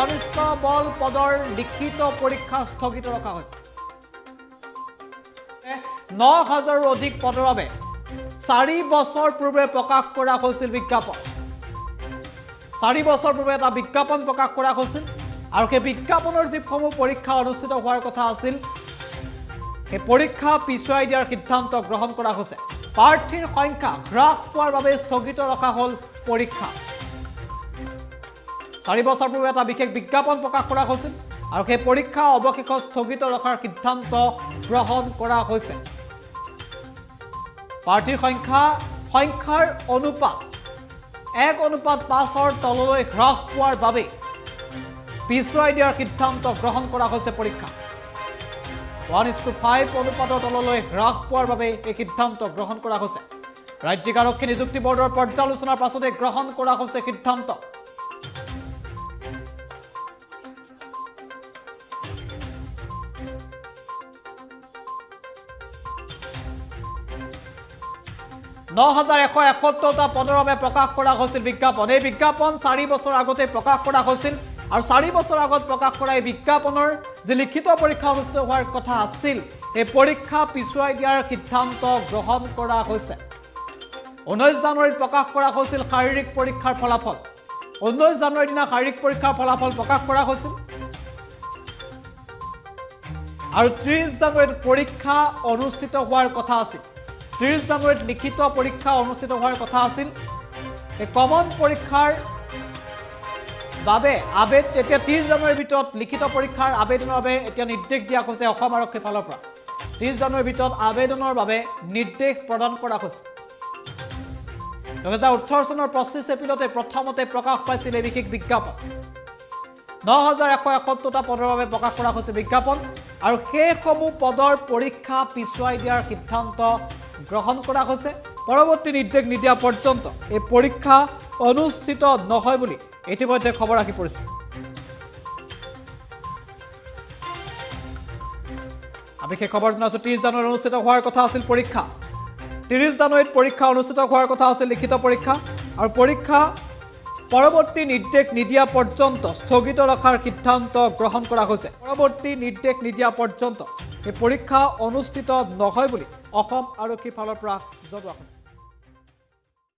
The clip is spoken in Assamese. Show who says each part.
Speaker 1: কনষ্টেবল পদৰ লিখিত পৰীক্ষা স্থগিত ৰখা হৈছে ৯,০০০ৰো অধিক পদৰ বাবে ৪ বছৰ পূৰ্বে প্ৰকাশ কৰা হৈছিল বিজ্ঞাপন ৪ বছৰ পূৰ্বে এটা বিজ্ঞাপন প্ৰকাশ কৰা হৈছিল আৰু সেই বিজ্ঞাপনৰ যিসমূহ পৰীক্ষা অনুষ্ঠিত হোৱাৰ কথা আছিল সেই পৰীক্ষা পিছুৱাই দিয়াৰ সিদ্ধান্ত গ্ৰহণ কৰা হৈছে প্ৰাৰ্থীৰ সংখ্যা হ্ৰাস পোৱাৰ বাবে স্থগিত ৰখা হ'ল পৰীক্ষা ৪ বছৰ পূৰ্বে এটা বিশেষ বিজ্ঞাপন প্ৰকাশ কৰা হৈছিল আৰু সেই পৰীক্ষা অৱশেষত স্থগিত ৰখাৰ সিদ্ধান্ত গ্ৰহণ কৰা হৈছে প্ৰাৰ্থীৰ সংখ্যাৰ অনুপাত ১:৫ৰ তললৈ হ্ৰাস পোৱাৰ বাবে পিছুৱাই দিয়াৰ সিদ্ধান্ত গ্ৰহণ কৰা হৈছে পৰীক্ষা 1:5 অনুপাতৰ তললৈ হ্ৰাস পোৱাৰ বাবে এই সিদ্ধান্ত গ্ৰহণ কৰা হৈছে ৰাজ্যিক আৰক্ষী নিযুক্তি বৰ্ডৰ পৰ্যালোচনাৰ পাছতে গ্ৰহণ কৰা হৈছে সিদ্ধান্ত (৯,১৭১টা পদৰ বাবে প্ৰকাশ কৰা হৈছিল বিজ্ঞাপন এই বিজ্ঞাপন ৪ বছৰ আগতে প্ৰকাশ কৰা হৈছিল আৰু ৪ বছৰ আগত প্ৰকাশ কৰা এই বিজ্ঞাপনৰ যে লিখিত পৰীক্ষা অনুষ্ঠিত হোৱাৰ কথা আছিল এই পৰীক্ষা পিছুৱাই দিয়াৰ সিদ্ধান্ত গ্ৰহণ কৰা হৈছে ১৯ জানুৱাৰীত প্ৰকাশ কৰা হৈছিল শাৰীৰিক পৰীক্ষাৰ ফলাফল ১৯ জানুৱাৰীৰ দিনা শাৰীৰিক পৰীক্ষাৰ ফলাফল প্ৰকাশ কৰা হৈছিল আৰু ৩০ জানুৱাৰীত পৰীক্ষা অনুষ্ঠিত হোৱাৰ কথা আছিল ৩০ জানুৱাৰীত লিখিত পৰীক্ষা অনুষ্ঠিত হোৱাৰ কথা আছিল এই কমন পৰীক্ষাৰ বাবে এতিয়া ৩০ জানুৱাৰীৰ ভিতৰত লিখিত পৰীক্ষাৰ আবেদনৰ বাবে এতিয়া নিৰ্দেশ দিয়া হৈছে অসম আৰক্ষীৰ ফালৰ পৰা ৩০ জানুৱাৰীৰ ভিতৰত আবেদনৰ বাবে নিৰ্দেশ প্ৰদান কৰা হৈছে ২০১৮ চনৰ ২৫ এপ্ৰিলতে প্ৰথমতে প্ৰকাশ পাইছিল এই বিশেষ বিজ্ঞাপন ৯,১৭১টা পদৰ বাবে প্ৰকাশ কৰা হৈছে বিজ্ঞাপন আৰু সেইসমূহ পদৰ পৰীক্ষা পিছুৱাই দিয়াৰ সিদ্ধান্ত গ্ৰহণ কৰা হৈছে পৰৱৰ্তী নিৰ্দেশ নিদিয়া পৰ্যন্ত এই পৰীক্ষা অনুষ্ঠিত নহয় বুলি ইতিমধ্যে খবৰ আহি পৰিছে বিশেষ খবৰ জনাইছো ৩০ জানুৱাৰীত অনুষ্ঠিত হোৱাৰ কথা আছিল পৰীক্ষা ৩০ জানুৱাৰীত পৰীক্ষা অনুষ্ঠিত হোৱাৰ কথা আছিল লিখিত পৰীক্ষা আৰু পৰীক্ষা পৰৱৰ্তী নিৰ্দেশ নিদিয়া পৰ্যন্ত স্থগিত ৰখাৰ সিদ্ধান্ত গ্ৰহণ কৰা হৈছে পৰৱৰ্তী নিৰ্দেশ নিদিয়া পৰ্যন্ত এই পৰীক্ষা অনুষ্ঠিত নহয় বুলি অসম আৰক্ষীৰ ফালৰ পৰা জনোৱা হৈছে